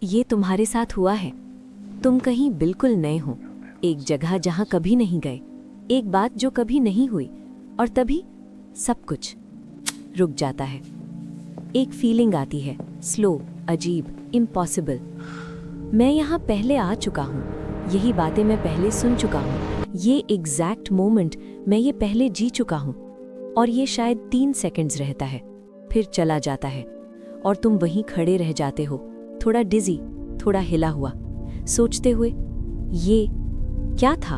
ये तुम्हारे साथ हुआ है। तुम कहीं बिल्कुल नए हो, एक जगह जहां कभी नहीं गए, एक बात जो कभी नहीं हुई, और तभी सब कुछ रुक जाता है। एक फीलिंग आती है, स्लो, अजीब, इम्पॉसिबल। मैं यहाँ पहले आ चुका हूँ, यही बातें मैं पहले सुन चुका हूँ, ये एग्जैक्ट मोमेंट मैं ये पहले जी चुका हूँ। और ये शायद 3 सेकंड्स रहता है, फिर चला जाता है, और तुम वहीं खड़े रह जाते हो, थोड़ा डिजी, थोड़ा हिला हुआ, सोचते हुए ये क्या था।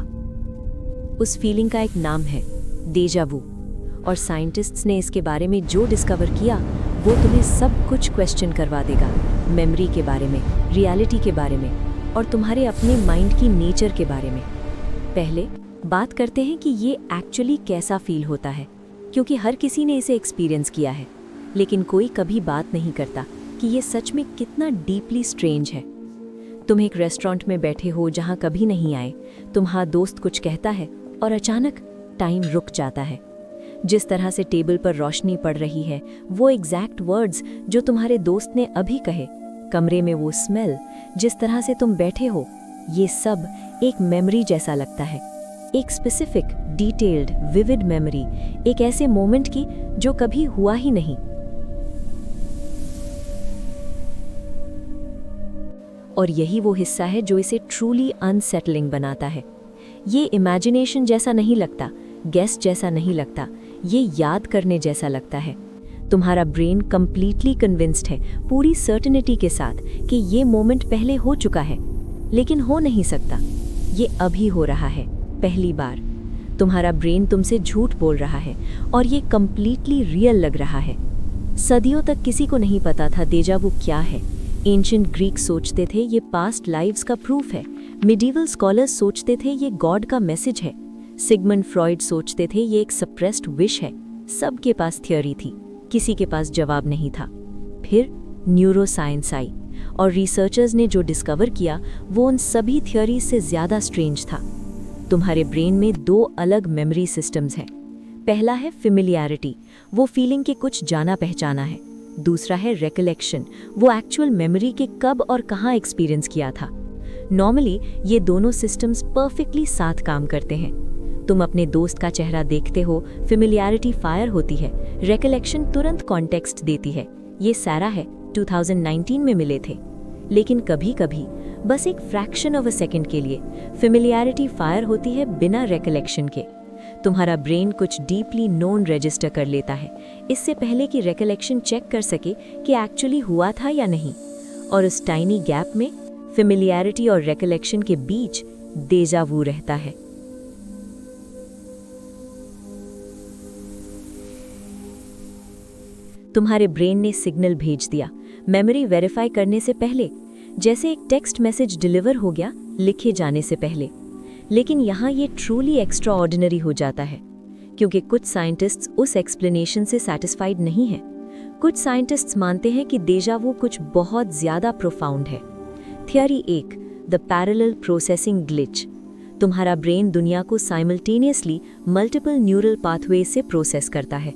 उस फीलिंग का एक नाम है डेजा वू, और साइंटिस्ट्स ने इसके बारे में जो डिस्कवर किया वो तुम्हें सब कुछ क्वेश्चन करवा देगा, मेमोरी के बारे में, रियलिटी के बारे में, और तुम्हारे अपने माइंड की नेचर के बारे में। पहले बात करते हैं कि ये एक्चुअली कैसा फील होता है, क्योंकि हर किसी ने इसे एक्सपीरियंस किया है, लेकिन कोई कभी बात नहीं करता कि ये सच में कितना डीपली स्ट्रेंज है। तुम एक रेस्टोरेंट में बैठे हो जहाँ कभी नहीं आए, तुम्हारा दोस्त कुछ कहता है और अचानक टाइम रुक जाता है। जिस तरह से टेबल पर रोशनी पड़ रही है, वो एग्जैक्ट वर्ड्स जो तुम्हारे दोस्त ने अभी कहे, कमरे में वो स्मेल, जिस तरह से तुम बैठे हो, ये सब एक मेमोरी जैसा लगता है। एक स्पेसिफिक, डिटेल्ड, विविड मेमोरी, एक ऐसे मोमेंट की जो कभी हुआ ही नहीं। और यही वो हिस्सा है जो इसे ट्रूली अनसेटलिंग बनाता है। ये इमेजिनेशन जैसा नहीं लगता, गेस जैसा नहीं लगता, ये याद करने जैसा लगता है। तुम्हारा ब्रेन कंप्लीटली कन्विंस्ड है, पूरी सर्टेनिटी के साथ, कि ये मोमेंट पहले हो चुका है, लेकिन हो नहीं सकता। ये अभी हो रहा है, पहली बार। तुम्हारा ब्रेन तुमसे झूठ बोल रहा है, और ये कंप्लीटली रियल लग रहा है। सदियों तक किसी को नहीं पता था डेजा वू क्या है। एंशिएंट ग्रीक सोचते थे ये पास्ट लाइव्स का प्रूफ है, मिडीवल स्कॉलर्स सोचते थे ये गॉड का मैसेज है, सिगमंड फ्रॉइड सोचते थे ये एक सप्रेस्ड विश है। सबके पास थ्योरी थी, किसी के पास जवाब नहीं था। फिर न्यूरोसाइंस आई, और रिसर्चर्स ने जो डिस्कवर किया वो उन सभी थ्योरीज से ज़्यादा स्ट्रेंज था। तुम्हारे ब्रेन में 2 अलग मेमोरी सिस्टम्स हैं। पहला है फेमिलियरिटी, वो फीलिंग के कुछ जाना पहचाना है। दूसरा है रिकलेक्शन, वो एक्चुअल मेमोरी के कब और कहाँ एक्सपीरियंस किया था। नॉर्मली ये दोनों सिस्टम्स परफेक्टली साथ काम करते हैं। तुम अपने दोस्त का चेहरा देखते हो, फेमिलियरिटी फायर होती है, रिकलेक्शन तुरंत कॉन्टेक्स्ट देती है, ये सारा है, 2019 में मिले थे। लेकिन कभी कभी, बस एक फ्रैक्शन ऑफ अ सेकेंड के लिए, फेमिलियरिटी फायर होती है बिना रिकलेक्शन के। तुम्हारा ब्रेन कुछ डीपली नोन रजिस्टर कर लेता है, इससे पहले कि रिकलेक्शन चेक कर सके कि एक्चुअली हुआ था या नहीं। और उस टाइनी गैप में, फेमिलियरिटी और रिकलेक्शन के बीच, डेजा वू रहता है। तुम्हारे ब्रेन ने सिग्नल भेज दिया, मेमोरी वेरीफाई करने से पहले, जैसे एक टेक्स्ट मैसेज डिलीवर हो गया लिखे जाने से पहले। लेकिन यहाँ ये ट्रूली एक्स्ट्रा ऑर्डिनरी हो जाता है, क्योंकि कुछ साइंटिस्ट्स उस एक्सप्लेनेशन से सैटिस्फाइड नहीं हैं। कुछ साइंटिस्ट्स मानते हैं कि डेजा वू कुछ बहुत ज़्यादा प्रोफाउंड है। Theory 1, the parallel processing glitch. तुम्हारा ब्रेन दुनिया को साइमल्टेनियसली मल्टीपल न्यूरल पाथवे से प्रोसेस करता है।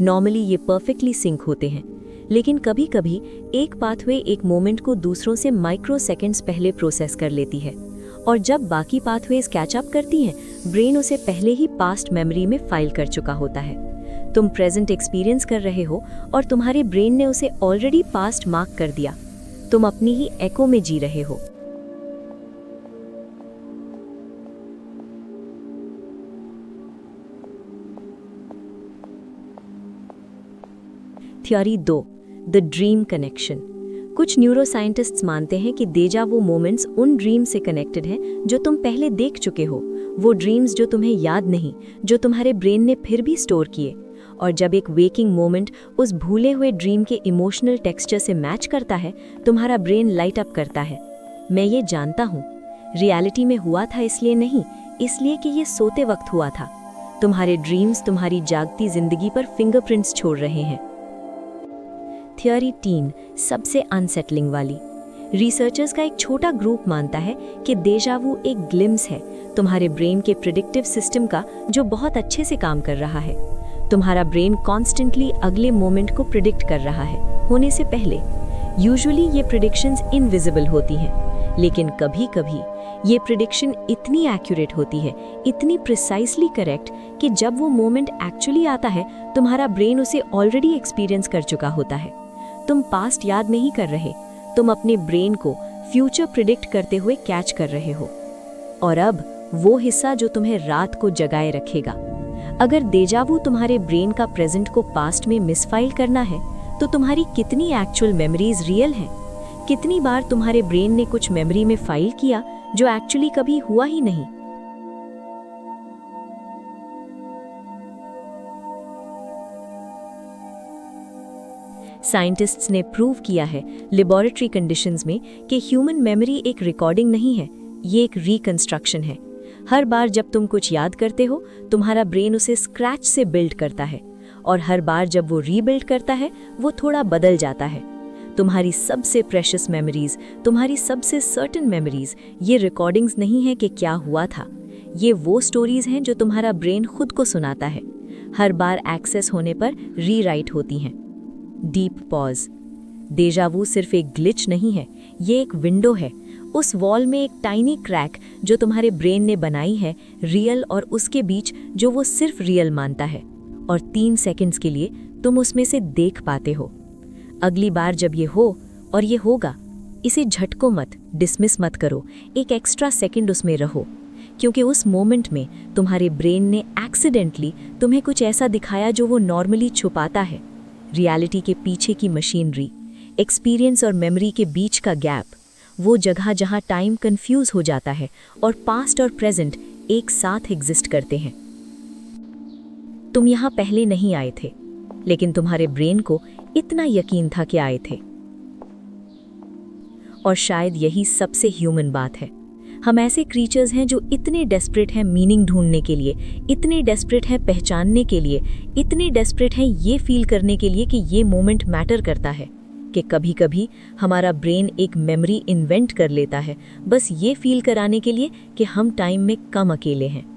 नॉर्मली ये परफेक्टली सिंक होते हैं, लेकिन कभी कभी एक पाथवे एक मोमेंट को दूसरों से माइक्रो सेकेंड्स पहले प्रोसेस कर लेती है, और जब बाकी पाथवेज कैच अप करती हैं, ब्रेन उसे पहले ही पास्ट मेमोरी में फाइल कर चुका होता है। तुम प्रेजेंट एक्सपीरियंस कर रहे हो, और तुम्हारे ब्रेन ने उसे ऑलरेडी पास्ट मार्क कर दिया। तुम अपनी ही एको में जी रहे हो। Theory 2, the dream connection. कुछ न्यूरोसाइंटिस्ट्स मानते हैं कि डेजा वो मोमेंट्स उन ड्रीम से कनेक्टेड हैं जो तुम पहले देख चुके हो, वो ड्रीम्स जो तुम्हें याद नहीं, जो तुम्हारे ब्रेन ने फिर भी स्टोर किए। और जब एक वेकिंग मोमेंट उस भूले हुए ड्रीम के इमोशनल टेक्सचर से मैच करता है, तुम्हारा ब्रेन लाइट अप करता है। मैं ये जानता हूँ, रियलिटी में हुआ था इसलिए नहीं, इसलिए कि ये सोते वक्त हुआ था। तुम्हारे ड्रीम्स तुम्हारी जागती जिंदगी पर फिंगरप्रिंट्स छोड़ रहे हैं। थियरी 3, सबसे अनसेटलिंग वाली। रिसर्चर्स का एक छोटा ग्रुप मानता है कि डेजा वू एक ग्लिम्स है तुम्हारे ब्रेन के प्रिडिक्टिव सिस्टम का, जो बहुत अच्छे से काम कर रहा है। तुम्हारा ब्रेन कॉन्स्टेंटली अगले मोमेंट को प्रिडिक्ट कर रहा है, होने से पहले। यूजुअली ये प्रिडिक्शंस इनविजिबल होती हैं, लेकिन कभी-कभी ये प्रिडिक्शन इतनी एक्यूरेट होती है, इतनी प्रिसाइसली करेक्ट कि जब वो मोमेंट एक्चुअली आता है, तुम्हारा ब्रेन उसे ऑलरेडी एक्सपीरियंस कर चुका होता है। तुम पास्ट याद नहीं कर रहे, तुम अपने ब्रेन को फ्यूचर प्रिडिक्ट करते हुए कैच कर रहे हो। और अब वो हिस्सा जो तुम्हें रात को जगाए रखेगा। अगर डेजावू तुम्हारे ब्रेन का प्रेजेंट को पास्ट में मिसफाइल करना है, तो तुम्हारी कितनी एक्चुअल मेमोरीज रियल हैं? कितनी बार तुम्हारे ब्रेन ने कुछ मेमोरी में फाइल किया जो एक्चुअली कभी हुआ ही नहीं? साइंटिस्ट्स ने प्रूव किया है लेबोरेटरी कंडीशंस में कि ह्यूमन मेमोरी एक रिकॉर्डिंग नहीं है, ये एक रिकंस्ट्रक्शन है। हर बार जब तुम कुछ याद करते हो, तुम्हारा ब्रेन उसे स्क्रैच से बिल्ड करता है, और हर बार जब वो रीबिल्ड करता है, वो थोड़ा बदल जाता है। तुम्हारी सबसे प्रेशियस मेमोरीज, तुम्हारी सबसे सर्टेन मेमोरीज, ये रिकॉर्डिंग्स नहीं है कि क्या हुआ था। ये वो स्टोरीज हैं जो तुम्हारा ब्रेन खुद को सुनाता है, हर बार एक्सेस होने पर रीराइट होती हैं। Deep pause. डेजावू सिर्फ एक ग्लिच नहीं है, ये एक विंडो है। उस वॉल में एक टाइनी क्रैक जो तुम्हारे ब्रेन ने बनाई है, रियल और उसके बीच जो वो सिर्फ रियल मानता है, और 3 सेकंड्स के लिए तुम उसमें से देख पाते हो। अगली बार जब ये हो, और ये होगा, इसे झटको मत, डिसमिस मत करो, एक एक्स्ट्रा सेकंड उसमें रहो, क्योंकि उस मोमेंट में तुम्हारे ब्रेन ने एक्सीडेंटली तुम्हें कुछ ऐसा दिखाया जो वो नॉर्मली छुपाता है। रियलिटी के पीछे की मशीनरी, एक्सपीरियंस और मेमोरी के बीच का गैप, वो जगह जहां टाइम कंफ्यूज हो जाता है और पास्ट और प्रेजेंट एक साथ एग्जिस्ट करते हैं। तुम यहाँ पहले नहीं आए थे, लेकिन तुम्हारे ब्रेन को इतना यकीन था कि आए थे। और शायद यही सबसे ह्यूमन बात है। हम ऐसे क्रीचर्स हैं जो इतने डेस्परेट हैं मीनिंग ढूंढने के लिए, इतने डेस्परेट हैं पहचानने के लिए, इतने डेस्परेट हैं ये फील करने के लिए कि ये मोमेंट मैटर करता है, कि कभी-कभी हमारा ब्रेन एक मेमोरी इन्वेंट कर लेता है, बस ये फील कराने के लिए कि हम टाइम में कम अकेले हैं।